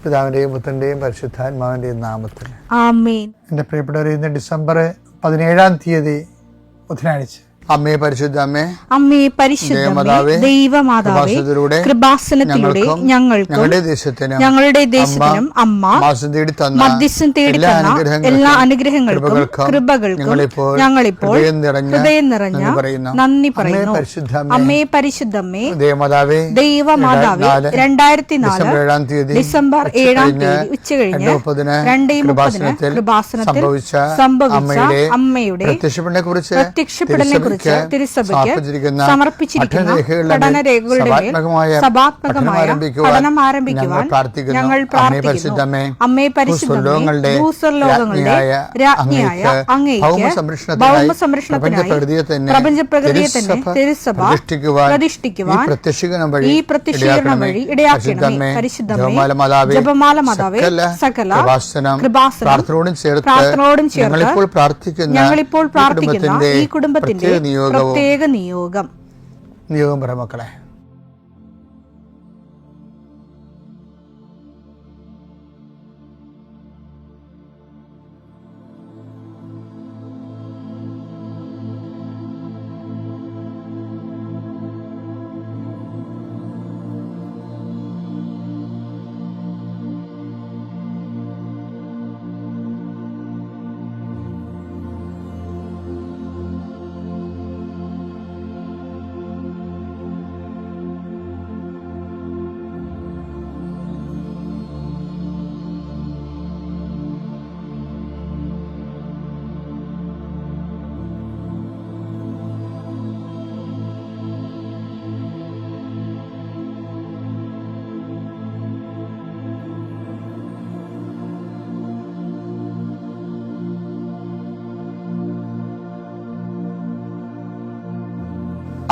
പിതാവിന്റെയും പുത്രന്റെയും പരിശുദ്ധാത്മാവിന്റെയും നാമത്തിൽ ആമേൻ. എൻ്റെ പ്രിയപ്പെട്ടവരെ, ഇന്ന് ഡിസംബർ 17 ബുധനാഴ്ച. അമ്മേ പരിശുദ്ധ അമ്മേ, അമ്മേ പരിശുദ്ധ ദൈവമാതാവേ, കൃപാസനത്തിലൂടെ ഞങ്ങൾക്കും ഞങ്ങളുടെ ദേശത്തിനും അമ്മ മധ്യസ്ഥം തേടി തന്ന എല്ലാ അനുഗ്രഹങ്ങൾക്കും കൃപകൾക്കും ഞങ്ങളിപ്പോൾ ഹൃദയം നിറഞ്ഞ നന്ദി പറയുന്നു. അമ്മേ പരിശുദ്ധമ്മേ ദൈവമാതാവേ, 2004 ഡിസംബർ 7 ഉച്ചകഴിഞ്ഞ് 2:30 കൃപാസനത്തിൽ സംഭവിച്ച അമ്മയുടെ പ്രത്യക്ഷപ്പെടലിനെ കുറിച്ച് തിരുസഭയ്ക്ക് സമർപ്പിച്ചിരിക്കുന്ന പഠനരേഖകളുടെ മേൽ സഭാത്മകമായ പഠനം ആരംഭിക്കുവാൻ ഞങ്ങൾ പ്രാർത്ഥിക്കുന്നു. അമ്മേ പരിശുദ്ധമേ, ഭൂസ്വർലോകങ്ങളുടെ രാജ്ഞിയായ അങ്ങേയ്ക്ക് ഭൗമസംരക്ഷണത്തിനായി പ്രപഞ്ചപ്രകൃതിയെ തന്നെ തിരുസഭ പ്രതിഷ്ഠിക്കുവാൻ ഈ പ്രത്യക്ഷീകരണം വഴി ഇടയാക്കണമേ. പരിശുദ്ധമേ, ജപമാല മാതാവേ, സകല കൃപാസനം പ്രാർത്ഥനയോടും ചേർത്ത് ഞങ്ങളിപ്പോൾ പ്രാർത്ഥിക്കുന്ന ഈ കുടുംബത്തിന്റെ പ്രത്യേക നിയോഗം പറ മക്കളെ.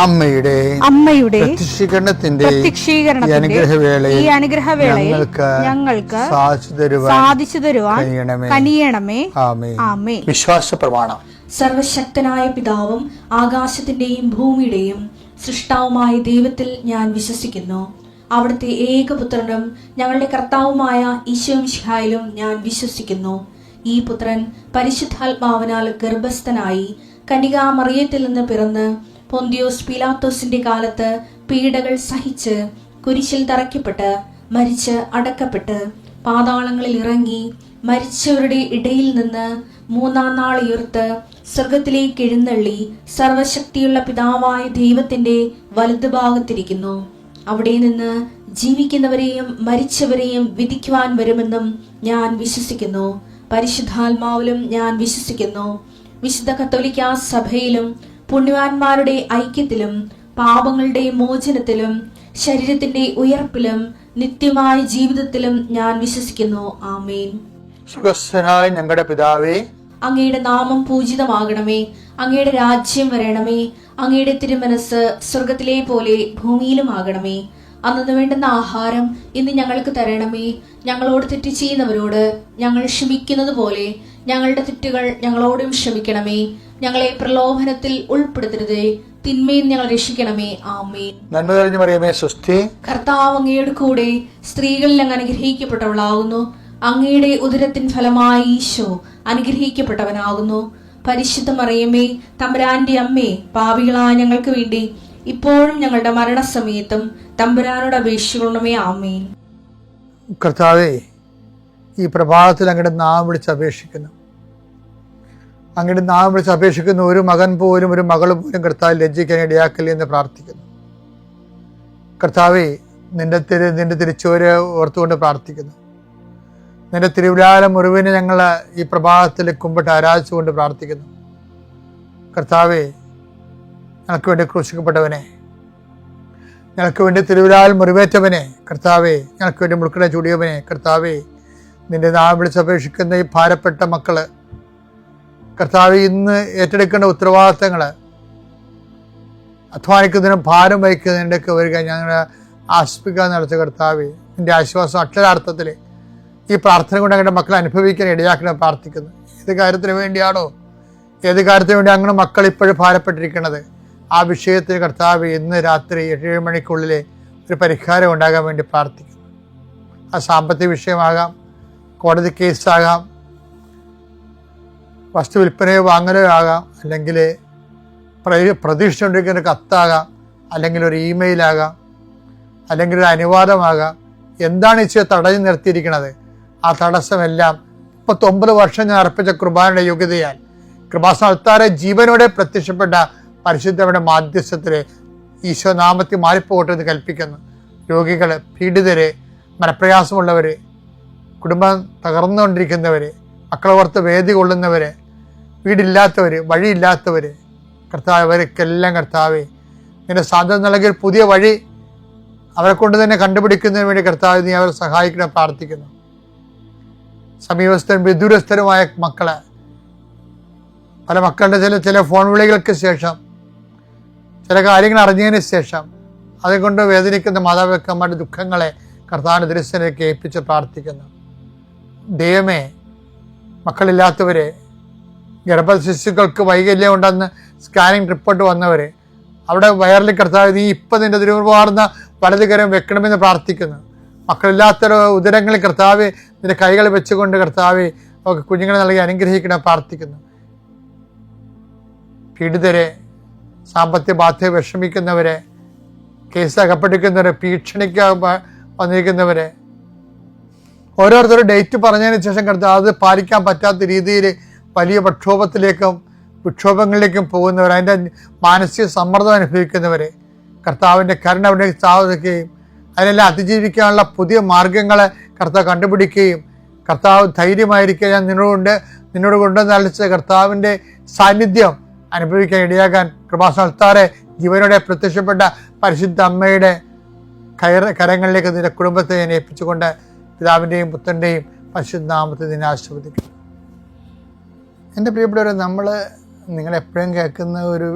അമ്മയുടെ പ്രത്യക്ഷീകരണത്തിന്റെ ഈ അനുഗ്രഹവേളയിൽ ഞങ്ങൾക്ക് സാധിച്ചു തരുവാൻ കനിയണമേ. ആമേൻ. വിശ്വാസ പ്രമാണം. സർവശക്തനായ പിതാവും ആകാശത്തിന്റെയും ഭൂമിയുടെയും സൃഷ്ടാവുമായ ദൈവത്തിൽ ഞാൻ വിശ്വസിക്കുന്നു. അവിടുത്തെ ഏകപുത്രനും ഞങ്ങളുടെ കർത്താവുമായ ഈശോമിശിഹായിലും ഞാൻ വിശ്വസിക്കുന്നു. ഈ പുത്രൻ പരിശുദ്ധാത്മാവിനാൽ ഗർഭസ്ഥനായി കന്യകാമറിയത്തിൽ നിന്ന് പിറന്ന് പൊന്തിയോസ് പീലാത്തോസിന്റെ കാലത്ത് പീഡകൾ സഹിച്ച് കുരിശിൽ തറയ്ക്കപ്പെട്ട് മരിച്ച് അടക്കപ്പെട്ട് പാതാളങ്ങളിൽ ഇറങ്ങി മരിച്ചവരുടെ ഇടയിൽ നിന്ന് 3-ാം നാൾ ഉയർത്ത് സ്വർഗത്തിലേക്ക് എഴുന്നള്ളി സർവശക്തിയുള്ള പിതാവായ ദൈവത്തിന്റെ വലതുഭാഗത്തിരിക്കുന്നു. അവിടെ നിന്ന് ജീവിക്കുന്നവരെയും മരിച്ചവരെയും വിധിക്കുവാൻ വരുമെന്നും ഞാൻ വിശ്വസിക്കുന്നു. പരിശുദ്ധാത്മാവിലും ഞാൻ വിശ്വസിക്കുന്നു. വിശുദ്ധ കത്തോലിക്കാ സഭയിലും പുണ്യവാന്മാരുടെ ഐക്യത്തിലും പാപങ്ങളുടെ മോചനത്തിലും ശരീരത്തിന്റെ ഉയർപ്പിലും നിത്യമായ ജീവിതത്തിലും ഞാൻ വിശ്വസിക്കുന്നു. ആമേൻ. സുഖസ്ഥനായ ഞങ്ങളുടെ പിതാവേ, അങ്ങയുടെ നാമം പൂജിതമാകണമേ. അങ്ങയുടെ രാജ്യം വരണമേ. അങ്ങയുടെ തിരുമനസ് സ്വർഗത്തിലെ പോലെ ഭൂമിയിലും ആകണമേ. അന്നു വേണ്ടുന്ന ആഹാരം ഇന്ന് ഞങ്ങൾക്ക് തരണമേ. ഞങ്ങളോട് തെറ്റ് ചെയ്യുന്നവരോട് ഞങ്ങൾ ക്ഷമിക്കുന്നത് പോലെ ഞങ്ങളുടെ തെറ്റുകൾ ഞങ്ങളോടും ക്ഷമിക്കണമേ. ഞങ്ങളെ പ്രലോഭനത്തിൽ ഉൾപ്പെടുത്തരുതേ, തിന്മയിൽ ഞങ്ങൾ രക്ഷിക്കണമേ. ആമേൻ. നന്മ നിറഞ്ഞ മറിയമേ, സ്വസ്തി. കർത്താവ് അങ്ങയുടെ കൂടെ സ്ത്രീകളിൽ അങ്ങ് അനുഗ്രഹിക്കപ്പെട്ടവളാകുന്നു. അങ്ങയുടെ ഉദരത്തിൻ ഫലമായി ഈശോ അനുഗ്രഹിക്കപ്പെട്ടവനാകുന്നു. പരിശുദ്ധ മറിയമേ, തമ്പുരാന്റെ അമ്മേ, പാപികളായ ഞങ്ങൾക്ക് വേണ്ടി ഇപ്പോഴും ഞങ്ങളുടെ മരണസമയത്തും തമ്പുരാനോട് അപേക്ഷിക്കണമേ. ആമേൻ. കർത്താവേ, ഈ പ്രഭാതത്തിൽ അങ്ങയുടെ നാമം വിളിച്ച് അപേക്ഷിക്കുന്നു. അങ്ങയുടെ നാമം വിളിച്ച് അപേക്ഷിക്കുന്ന ഒരു മകൻ പോലും ഒരു മകൾ പോലും കർത്താവ് ലജ്ജിക്കാൻ ഇടയാക്കില്ല എന്ന് പ്രാർത്ഥിക്കുന്നു. കർത്താവേ, നിന്റെ തിരിച്ചോരെ ഓർത്തുകൊണ്ട് പ്രാർത്ഥിക്കുന്നു. നിന്റെ തിരുവിലാല മുറിവിനെ ഞങ്ങൾ ഈ പ്രഭാതത്തിൽ കുമ്പിട്ട് ആരാധിച്ചുകൊണ്ട് പ്രാർത്ഥിക്കുന്നു. കർത്താവേ, ഞങ്ങൾക്ക് വേണ്ടി ക്രൂശിക്കപ്പെട്ടവനെ, ഞങ്ങൾക്ക് വേണ്ടി തിരുവിലാൽ മുറിവേറ്റവനെ, കർത്താവേ, ഞങ്ങൾക്ക് വേണ്ടി മുൾക്കട ചൂടിയവനെ, കർത്താവേ, നിന്റെ നാമം വിളിച്ചപേക്ഷിക്കുന്ന ഈ ഭാരപ്പെട്ട മക്കള്, കർത്താവേ, ഇന്ന് ഏറ്റെടുക്കേണ്ട ഉത്തരവാദിത്തങ്ങൾ, അധ്വാനിക്കുന്നതിനും ഭാരം വഹിക്കുന്നതിൻ്റെയൊക്കെ വരിക ഞങ്ങളെ ആശ്വസിപ്പിക്കാൻ നടത്തിയ കർത്താവേ, നിന്റെ ആശ്വാസം അക്ഷരാർത്ഥത്തിൽ ഈ പ്രാർത്ഥന കൊണ്ട് ഞങ്ങളുടെ മക്കളെ അനുഭവിക്കാൻ ഇടയാക്കണം പ്രാർത്ഥിക്കുന്നു. ഏത് കാര്യത്തിന് വേണ്ടിയാണോ, ഏത് കാര്യത്തിന് വേണ്ടി അങ്ങനെ മക്കൾ ഇപ്പോഴും ഭാരപ്പെട്ടിരിക്കുന്നത്, ആ വിഷയത്തിൽ കർത്താവ് ഇന്ന് രാത്രി 7 മണിക്കുള്ളിൽ ഒരു പരിഹാരം ഉണ്ടാകാൻ വേണ്ടി പ്രാർത്ഥിക്കുന്നു. അത് സാമ്പത്തിക വിഷയമാകാം, കോടതി കേസാകാം, വസ്തു വിൽപ്പനയോ വാങ്ങലോ ആകാം, അല്ലെങ്കിൽ പ്രതീക്ഷ കൊണ്ടിരിക്കുന്ന ഒരു കത്താകാം, അല്ലെങ്കിൽ ഒരു ഇമെയിലാകാം, അല്ലെങ്കിൽ ഒരു അനുവാദമാകാം. എന്താണ് ഈശോ തടഞ്ഞു നിർത്തിയിരിക്കുന്നത്? ആ തടസ്സമെല്ലാം 39 വർഷം ഞാൻ അർപ്പിച്ച കൃപാനയുടെ യോഗ്യതയാൽ കൃപാസനത്താറെ ജീവനോടെ പ്രത്യക്ഷപ്പെട്ട പരിശുദ്ധയുടെ മാധ്യസ്ഥത്തിലെ ഈശോ നാമത്തിൽ മാറിപ്പോകട്ടെ എന്ന് കൽപ്പിക്കുന്നു. രോഗികള്, പീഡിതര്, മനപ്രയാസമുള്ളവര്, കുടുംബം തകർന്നുകൊണ്ടിരിക്കുന്നവര്, മക്കളെ ഓർത്ത് വേദി കൊള്ളുന്നവര്, വീടില്ലാത്തവര്, വഴിയില്ലാത്തവര്, കർത്താവ് അവർക്കെല്ലാം കർത്താവേ നിന്റെ സാധ്യത നൽകിയൊരു പുതിയ വഴി അവരെ കൊണ്ട് തന്നെ കണ്ടുപിടിക്കുന്നതിന് വേണ്ടി കർത്താവ് നീ അവരെ സഹായിക്കണം പ്രാർത്ഥിക്കുന്നു. സമീപസ്ഥരും വിദൂരസ്ഥരുമായ മക്കളെ, പല മക്കളുടെ ചില ഫോൺ വിളികൾക്ക് ശേഷം, ചില കാര്യങ്ങൾ അറിഞ്ഞതിന് ശേഷം അതുകൊണ്ട് വേദനിക്കുന്ന മാതാപിതാക്കന്മാരുടെ ദുഃഖങ്ങളെ കർത്താവിന്റെ ദൃശ്യത്തിലേക്ക് ഏൽപ്പിച്ച് പ്രാർത്ഥിക്കുന്നു. ദൈവമേ, മക്കളില്ലാത്തവരെ, ഗർഭശിശുക്കൾക്ക് വൈകല്യം ഉണ്ടെന്ന് സ്കാനിങ് റിപ്പോർട്ട് വന്നവരെ, അവിടെ വയറിൽ കർത്താവ് നീ ഇപ്പം നിന്റെ തിരുവാർന്ന വലതുകരം വെക്കണമെന്ന് പ്രാർത്ഥിക്കുന്നു. മക്കളില്ലാത്ത ഉദരങ്ങളിൽ കർത്താവ് നിന്റെ കൈകൾ വെച്ചുകൊണ്ട് കർത്താവ് അവർക്ക് കുഞ്ഞുങ്ങളെ നൽകി അനുഗ്രഹിക്കണം പ്രാർത്ഥിക്കുന്നു. പീഡിതരെ, സാമ്പത്തിക ബാധ്യത വിഷമിക്കുന്നവരെ, കേസ് അകപ്പെട്ടിരിക്കുന്നവരെ, ഭീഷണിക്ക് വന്നിരിക്കുന്നവരെ, ഓരോരുത്തരും ഡേറ്റ് പറഞ്ഞതിന് ശേഷം കർത്താവ് അത് പാലിക്കാൻ പറ്റാത്ത രീതിയിൽ വലിയ വിക്ഷോഭങ്ങളിലേക്കും പോകുന്നവർ, അതിൻ്റെ മാനസിക സമ്മർദ്ദം അനുഭവിക്കുന്നവരെ കർത്താവിൻ്റെ കരുണ അവിടെ സ്ഥാപിക്കുകയും അതിനെല്ലാം അതിജീവിക്കാനുള്ള പുതിയ മാർഗങ്ങളെ കർത്താവ് കണ്ടുപിടിക്കുകയും കർത്താവ് ധൈര്യമായിരിക്കുക ഞാൻ നിന്നോട് കൊണ്ടുവന്ന് അളിച്ച കർത്താവിൻ്റെ സാന്നിധ്യം അനുഭവിക്കാൻ ഇടയാകാൻ കൃപാസനത്താറെ ജീവനോടെ പ്രത്യക്ഷപ്പെട്ട പരിശുദ്ധ അമ്മയുടെ കരങ്ങളിലേക്ക് നിന്റെ കുടുംബത്തെ ഞാൻ ഏൽപ്പിച്ചുകൊണ്ട് പിതാവിൻ്റെയും പുത്രൻ്റെയും പരിശുദ്ധ നാമത്തെ നിന്നെ ആശീർവദിക്കുന്നു. എൻ്റെ പ്രിയപ്പെട്ടവരെ, നിങ്ങളെപ്പോഴും കേൾക്കുന്ന ഒരു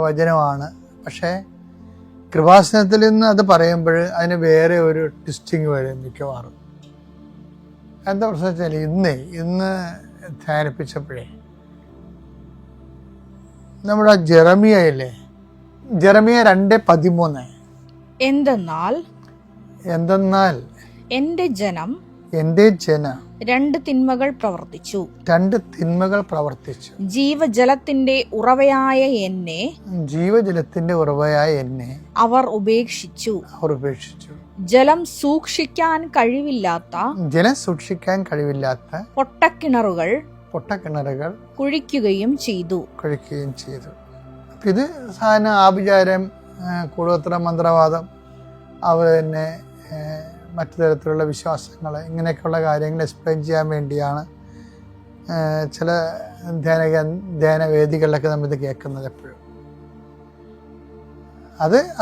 വചനമാണ്. പക്ഷേ കൃപാസനത്തിൽ നിന്ന് അത് പറയുമ്പോൾ അതിന് വേറെ ഒരു ട്വിസ്റ്റിങ് വരും മിക്കവാറും. എന്താ പ്രശ്നം വെച്ചാൽ ഇന്ന് ധ്യാനിപ്പിച്ചപ്പോഴേ നമ്മുടെ ജെറമിയയില്ലേ, ജെറമിയ 2:13 എന്തെന്നാൽ എൻ്റെ ജനം രണ്ട് തിന്മകൾ പ്രവർത്തിച്ചു ജീവജലത്തിന്റെ ഉറവയായ എന്നെ അവർ ഉപേക്ഷിച്ചു ജലം സൂക്ഷിക്കാൻ കഴിവില്ലാത്ത പൊട്ടക്കിണറുകൾ കുഴിക്കുകയും ചെയ്തു. ഇത് സാധാരണ ആഭിചാരം, കൂടോത്ര മന്ത്രവാദം, അതുപോലെ തന്നെ മറ്റു തരത്തിലുള്ള വിശ്വാസങ്ങൾ, ഇങ്ങനെയൊക്കെയുള്ള കാര്യങ്ങൾ എക്സ്പ്ലെയിൻ ചെയ്യാൻ വേണ്ടിയാണ് ചില ധ്യാനവേദികളിലൊക്കെ നമ്മളിത് കേൾക്കുന്നത്. എപ്പോഴും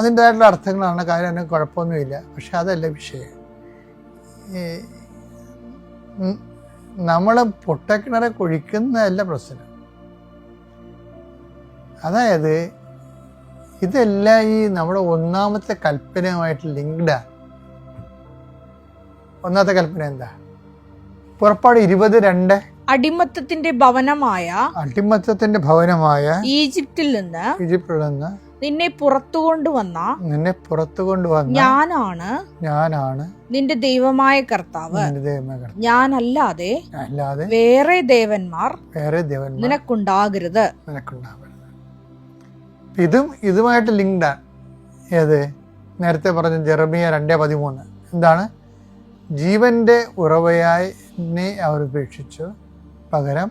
അതിൻ്റെതായിട്ടുള്ള അർത്ഥങ്ങളാണ്, കാര്യം അതിന് കുഴപ്പമൊന്നുമില്ല. പക്ഷെ അതല്ല വിഷയം. നമ്മൾ പൊട്ടക്കിണറെ കുഴിക്കുന്നതല്ല പ്രശ്നം. അതായത് ഇതെല്ലാം ഈ നമ്മുടെ ഒന്നാമത്തെ കൽപ്പനയുമായിട്ട് ലിങ്ക്ഡാണ്. ഒന്നാമത്തെ കൽപ്പന എന്താ? പുറപ്പാട് 20:2 അടിമത്തത്തിന്റെ ഭവനമായ ഈജിപ്തിൽ നിന്ന് നിന്നെ പുറത്തു കൊണ്ടുവന്ന ഞാനാണ് നിന്റെ ദൈവമായ കർത്താവ്. ഞാനല്ലാതെ വേറെ ദേവന്മാർ നിനക്കുണ്ടാകരുത്. ഇതുമായിട്ട് ലിങ്ക്ഡാണ്. ഏത്? നേരത്തെ പറഞ്ഞ ജെറമിയ 2:13 എന്താണ്? ജീവന്റെ ഉറവയായി എന്നെ അവർ ഉപേക്ഷിച്ചു, പകരം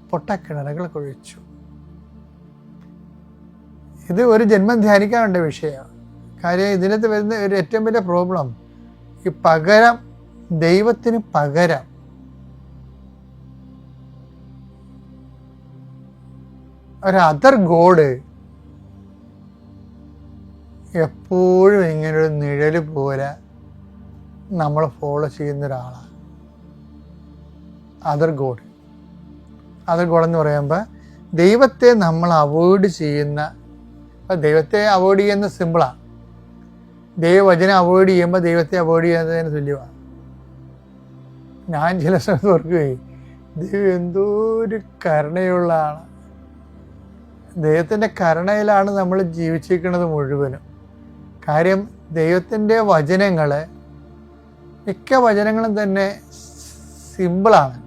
പൊട്ടക്കിണറുകൾ കുഴിച്ചു. ഇത് ഒരു ജന്മം ധ്യാനിക്കാനുണ്ട് വിഷയം. കാര്യം ഇതിനകത്ത് വരുന്ന ഒരു ഏറ്റവും വലിയ പ്രോബ്ലം ഈ പകരം, ദൈവത്തിന് പകരം ഒരു അതർ ഗോഡ് എപ്പോഴും ഇങ്ങനൊരു നിഴല് പോലെ നമ്മൾ ഫോളോ ചെയ്യുന്ന ഒരാളാണ് അതർ ഗോഡ്. എന്ന് പറയുമ്പോൾ ദൈവത്തെ നമ്മൾ അവോയ്ഡ് ചെയ്യുന്ന, ദൈവത്തെ അവോയ്ഡ് ചെയ്യുന്ന സിമ്പിളാണ്. ദൈവവചനം അവോയ്ഡ് ചെയ്യുമ്പോൾ ദൈവത്തെ അവോയ്ഡ് ചെയ്യുന്നതിന് തുല്യമാണ്. ഞാൻ ചില സമയത്ത് ഓർക്കുകയും ദൈവം എന്തോ ഒരു കരുണയുള്ള ആളാണ്. ദൈവത്തിൻ്റെ കരുണയിലാണ് നമ്മൾ ജീവിച്ചിരിക്കുന്നത് മുഴുവനും. കാര്യം ദൈവത്തിൻ്റെ വചനങ്ങളെ മിക്ക വചനങ്ങളും തന്നെ സിമ്പിളാണ്.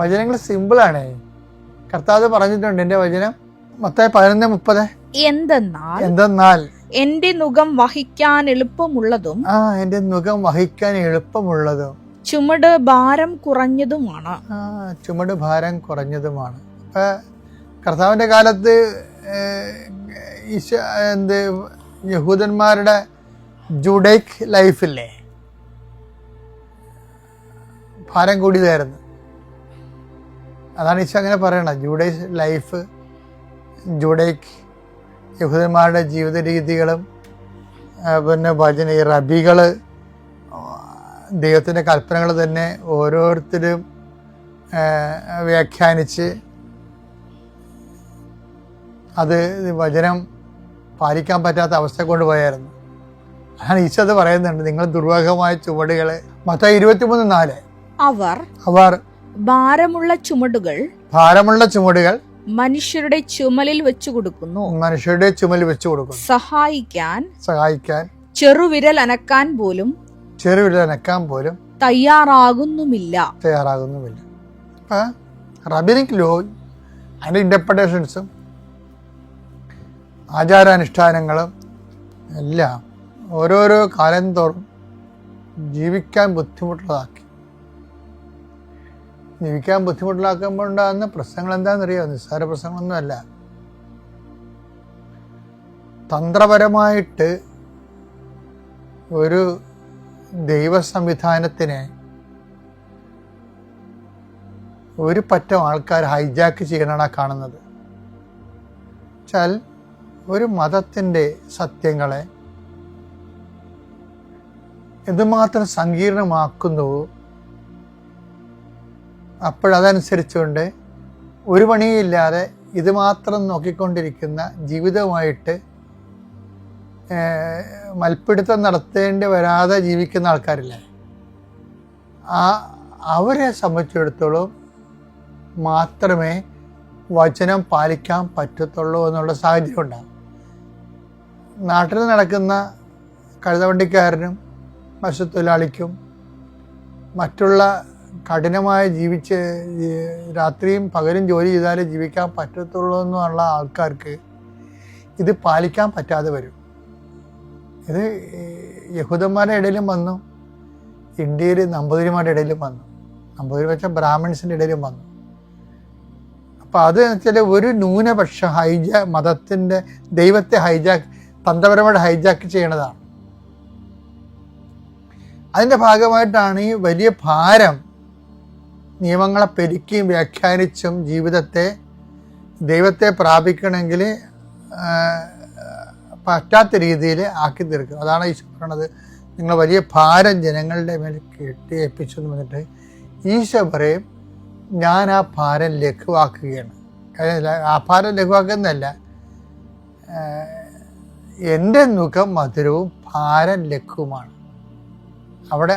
വചനങ്ങൾ സിമ്പിളാണ്. കർത്താവ് പറഞ്ഞിട്ടുണ്ട്, എൻ്റെ വചനം മത്തായി 11:30, എന്തെന്നാൽ എന്റെ നുകം വഹിക്കാൻ എളുപ്പമുള്ളതും എന്റെ നുകം വഹിക്കാൻ എളുപ്പമുള്ളതും ചുമട് ഭാരം കുറഞ്ഞതുമാണ്. ചുമട് ഭാരം കുറഞ്ഞതുമാണ്. അപ്പൊ കർത്താവിന്റെ കാലത്ത് യഹൂദന്മാരുടെ ജൂഡൈക് ലൈഫില്ലേ, ഭാരം കൂടിയതായിരുന്നു. അതാണ് ഈശോ അങ്ങനെ പറയണത്. ജൂഡൈക് യഹൂദന്മാരുടെ ജീവിത രീതികളും പിന്നെ ഈ റബികൾ, ദൈവത്തിൻ്റെ കൽപ്പനകൾ തന്നെ ഓരോരുത്തരും വ്യാഖ്യാനിച്ച് അത് വചനം പാലിക്കാൻ പറ്റാത്ത അവസ്ഥ കൊണ്ടുപോയായിരുന്നു. അതാണ് ഈശോ അത് പറയുന്നുണ്ട്, നിങ്ങൾ ദുർവാഹമായ ചുവടുകൾ. മത്തായി 23:4 അവർ ഭാരമുള്ള ചുമടുകൾ മനുഷ്യരുടെ ചുമലിൽ വെച്ചു കൊടുക്കുന്നു, സഹായിക്കാൻ ചെറുവിരൽ അനക്കാൻ പോലും തയ്യാറാകുന്നുമില്ല. റബിനിക് ലോ, അതിൻ്റെ ഇന്റർപ്രിട്ടേഷൻസും ആചാരാനുഷ്ഠാനങ്ങളും എല്ലാം ഓരോരോ കാലം തോറും ജീവിക്കാൻ ബുദ്ധിമുട്ടിലാക്കുമ്പോൾ ഉണ്ടാകുന്ന പ്രശ്നങ്ങൾ എന്താണെന്നറിയാമോ? നിസ്സാര പ്രശ്നങ്ങളൊന്നുമല്ല. തന്ത്രപരമായിട്ട് ഒരു ദൈവ സംവിധാനത്തിനെ ഒരു പറ്റം ആൾക്കാർ ഹൈജാക്ക് ചെയ്യണതാണ് കാണുന്നത്. വെച്ചാൽ ഒരു മതത്തിൻ്റെ സത്യങ്ങളെ എന്തുമാത്രം സങ്കീർണമാക്കുന്നുവോ അപ്പോഴതനുസരിച്ചുകൊണ്ട് ഒരു പണിയില്ലാതെ ഇത് മാത്രം നോക്കിക്കൊണ്ടിരിക്കുന്ന ജീവിതവുമായിട്ട് മൽപ്പിടുത്തം നടത്തേണ്ടി വരാതെ ജീവിക്കുന്ന ആൾക്കാരില്ലേ, അവരെ സംബന്ധിച്ചിടത്തോളം മാത്രമേ വചനം പാലിക്കാൻ പറ്റത്തുള്ളൂ എന്നുള്ള സാഹചര്യം ഉണ്ടാകും. നാട്ടിൽ നടക്കുന്ന കഴുതവണ്ടിക്കാരനും മത്സ്യത്തൊഴിലാളിക്കും മറ്റുള്ള കഠിനമായി രാത്രിയും പകലും ജോലി ചെയ്താലേ ജീവിക്കാൻ പറ്റത്തുള്ളൂ എന്നുള്ള ആൾക്കാർക്ക് ഇത് പാലിക്കാൻ പറ്റാതെ വരും. ഇത് യഹൂദന്മാരുടെ ഇടയിലും വന്നു, ഇന്ത്യയിൽ നമ്പൂതിരിമാരുടെ ഇടയിലും വന്നു, നമ്പൂതിരി വെച്ചാൽ ബ്രാഹ്മിൺസിൻ്റെ ഇടയിലും വന്നു. അപ്പം അത് വെച്ചാൽ ഒരു ന്യൂനപക്ഷ മതത്തിൻ്റെ ദൈവത്തെ തന്ത്രപരമായിട്ട് ഹൈജാക്ക് ചെയ്യണതാണ്. അതിൻ്റെ ഭാഗമായിട്ടാണ് ഈ വലിയ ഭാരം നിയമങ്ങളെ പെരുക്കിയും വ്യാഖ്യാനിച്ചും ദൈവത്തെ പ്രാപിക്കണമെങ്കിൽ പറ്റാത്ത രീതിയിൽ ആക്കി തീർക്കും. അതാണ് ഈശോ പറയണത്, നിങ്ങൾ വലിയ ഭാരം ജനങ്ങളുടെ മേൽ കെട്ടിയേൽപ്പിച്ചു എന്ന് പറഞ്ഞിട്ട് ഈശോ പറയും, ഞാൻ ആ ഭാരം ലഘുവാക്കുകയാണ്. ആ ഭാരം ലഘുവാക്കുന്നതല്ല, എൻ്റെ മുഖം മധുരവും ഭാരം ലഘുവുമാണ്.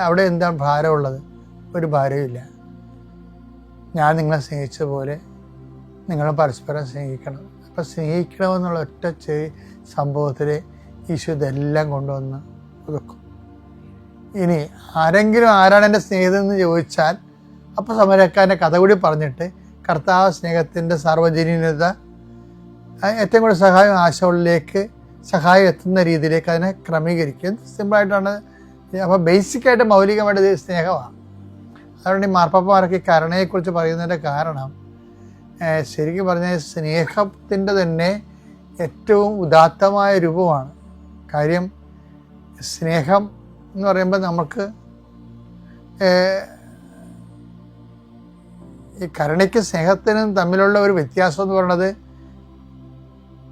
അവിടെ എന്താണ് ഭാരമുള്ളത്? ഒരു ഭാരവുമില്ല. ഞാൻ നിങ്ങളെ സ്നേഹിച്ച പോലെ നിങ്ങൾ പരസ്പരം സ്നേഹിക്കണം. അപ്പം സ്നേഹിക്കണമെന്നുള്ള ഒറ്റ സംഭവത്തിൽ ഈശോ ഇതെല്ലാം കൊണ്ടുവന്ന് ഒതുക്കും. ഇനി ആരാണ് എൻ്റെ സ്നേഹിതനെന്ന് ചോദിച്ചാൽ അപ്പോൾ സമരക്കാരൻ്റെ കഥ കൂടി പറഞ്ഞിട്ട് കർത്താവ് സ്നേഹത്തിൻ്റെ സാർവജനീനത ഏറ്റവും കൂടുതൽ സഹായം എത്തുന്ന രീതിയിലേക്ക് അതിനെ ക്രമീകരിക്കും. സിമ്പിളായിട്ടാണ്. അപ്പോൾ ബേസിക്കായിട്ട് മൗലികമായിട്ട് ഇത് സ്നേഹമാണ്. അതുകൊണ്ട് ഈ മാർപ്പാപ്പമാരൊക്കെ കരുണയെക്കുറിച്ച് പറയുന്നതിൻ്റെ കാരണം ശരിക്കും പറഞ്ഞാൽ സ്നേഹത്തിൻ്റെ തന്നെ ഏറ്റവും ഉദാത്തമായ രൂപമാണ്. കാര്യം സ്നേഹം എന്ന് പറയുമ്പോൾ നമുക്ക് ഈ കരുണയ്ക്കും സ്നേഹത്തിനും തമ്മിലുള്ള ഒരു വ്യത്യാസം എന്ന് പറയുന്നത്,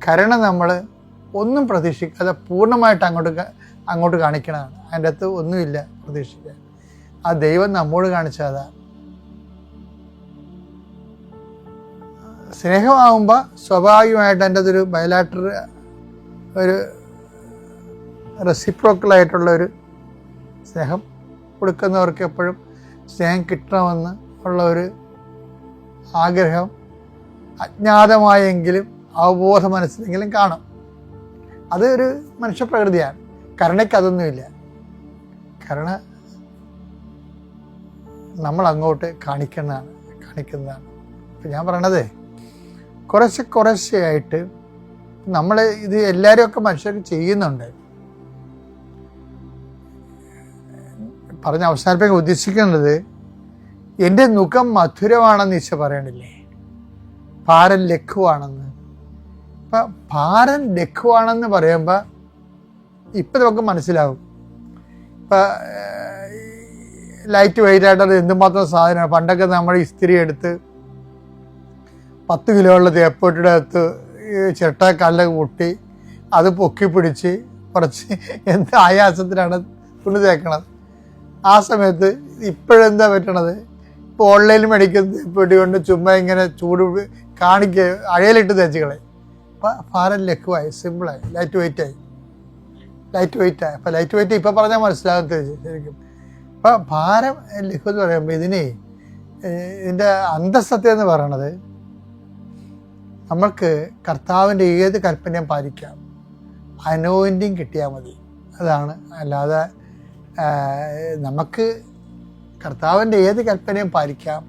കരുണ നമ്മൾ ഒന്നും പ്രതീക്ഷിക്കാതെ പൂർണ്ണമായിട്ട് അങ്ങോട്ട് കാണിക്കണതാണ്. അതിൻ്റെ അകത്ത് ഒന്നുമില്ല പ്രതീക്ഷിക്കാൻ. ആ ദൈവം നമ്മോട് കാണിച്ചതാണ്. സ്നേഹമാകുമ്പോൾ സ്വാഭാവികമായിട്ട് അതിൻ്റെ അതൊരു ബയലാറ്റർ, ഒരു റെസിപ്രോക്കലായിട്ടുള്ള ഒരു സ്നേഹം കൊടുക്കുന്നവർക്ക് എപ്പോഴും സ്നേഹം കിട്ടണമെന്ന് ഉള്ള ഒരു ആഗ്രഹം അജ്ഞാതമായെങ്കിലും അവബോധ മനസ്സിലെങ്കിലും കാണും. അത് ഒരു മനുഷ്യപ്രകൃതിയാണ്. കരുണയ്ക്ക് അതൊന്നുമില്ല. കരുണ നമ്മൾ അങ്ങോട്ട് കാണിക്കുന്നതാണ്. ഇപ്പം ഞാൻ പറയണത് കുറേശ്ശെയായിട്ട് നമ്മൾ ഇത് എല്ലാവരും മനുഷ്യർക്ക് ചെയ്യുന്നുണ്ട്. പറഞ്ഞ് അവസാനിപ്പിക്കാൻ ഉദ്ദേശിക്കുന്നത്, എൻ്റെ മുഖം മധുരമാണെന്ന് ഈശോ പറയണില്ലേ, ഭാരം ലഘുവാണെന്ന്. അപ്പം ഭാരം ലഘുവാണെന്ന് പറയുമ്പോൾ ഇപ്പം നമുക്ക് മനസ്സിലാവും. ഇപ്പം ലൈറ്റ് വെയിറ്റ് ആയിട്ട് എന്തുമാത്രം സാധനമാണ്. പണ്ടൊക്കെ നമ്മൾ ഇസ്തിരി എടുത്ത് 10 കിലോ ഉള്ള തേപ്പൊട്ടിയുടെ അകത്ത് ചിരട്ടക്കല്ലൊക്കെ പൊട്ടി അത് പൊക്കി പിടിച്ച് കുറച്ച് എന്ത് ആയാസത്തിനാണ് തുണി തേക്കണത്. ആ സമയത്ത് ഇപ്പോഴെന്താ പറ്റണത്, ഇപ്പോൾ ഓൺലൈനിൽ മേടിക്കുന്ന തേപ്പൊട്ടി കൊണ്ട് ചുമ്മാ ഇങ്ങനെ ചൂട് അഴയിലിട്ട് തേച്ചുകളെ. അപ്പം ഭാരം ലഘുവായി, സിമ്പിളായി, ലൈറ്റ് വെയിറ്റായി. അപ്പം ലൈറ്റ് വെയിറ്റ് ഇപ്പം പറഞ്ഞാൽ മനസ്സിലാകത്ത ശരിക്കും. അപ്പം ഭാരം ലഘു എന്ന് പറയുമ്പോൾ ഇതിൻ്റെ അന്തസ്സത്യം എന്ന് പറയണത്, നമ്മൾക്ക് കർത്താവിൻ്റെ ഏത് കൽപ്പനയും പാലിക്കാം, അനോയിൻറ്റിങ് കിട്ടിയാൽ മതി. അതാണ്. അല്ലാതെ നമുക്ക് കർത്താവിൻ്റെ ഏത് കൽപ്പനയും പാലിക്കാം,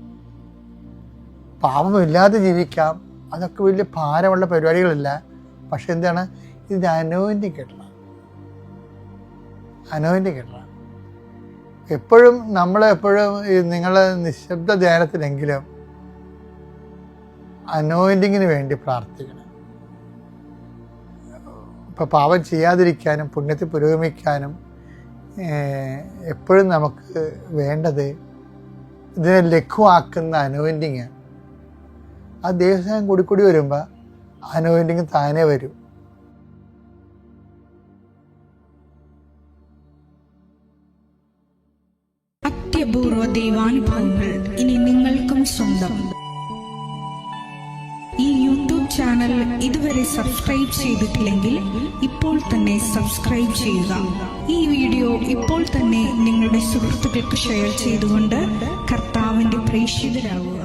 പാപമില്ലാതെ ജീവിക്കാം, അതൊക്കെ വലിയ ഭാരമുള്ള പരിപാടികളല്ല. പക്ഷെ എന്താണ്, ഇതിൻ്റെ അനോയിൻറ്റിങ് കിട്ടണം. എപ്പോഴും നിങ്ങൾ നിശബ്ദ ധ്യാനത്തിലെങ്കിലും അനോയിൻറ്റിങ്ങിന് വേണ്ടി പ്രാർത്ഥിക്കണം. ഇപ്പം പാപം ചെയ്യാതിരിക്കാനും പുണ്യത്തിൽ പുരോഗമിക്കാനും എപ്പോഴും നമുക്ക് വേണ്ടത് ഇതിനെ ലഘുവാക്കുന്ന അനോയിൻറ്റിങ്. ആ ദൈവസ്നേഹം കൂടി വരുമ്പോൾ അനോയിൻറ്റിങ് താനേ വരും. അത്യപൂർവ ദൈവാനുഭവങ്ങൾ ഇനി നിങ്ങൾക്കും സ്വന്തം. ഈ യൂട്യൂബ് ചാനൽ ഇതുവരെ സബ്സ്ക്രൈബ് ചെയ്തിട്ടില്ലെങ്കിൽ ഇപ്പോൾ തന്നെ സബ്സ്ക്രൈബ് ചെയ്യുക. ഈ വീഡിയോ ഇപ്പോൾ തന്നെ നിങ്ങളുടെ സുഹൃത്തുക്കൾക്ക് ഷെയർ ചെയ്തുകൊണ്ട് കർത്താവിന്റെ പ്രേക്ഷിതരാകുക.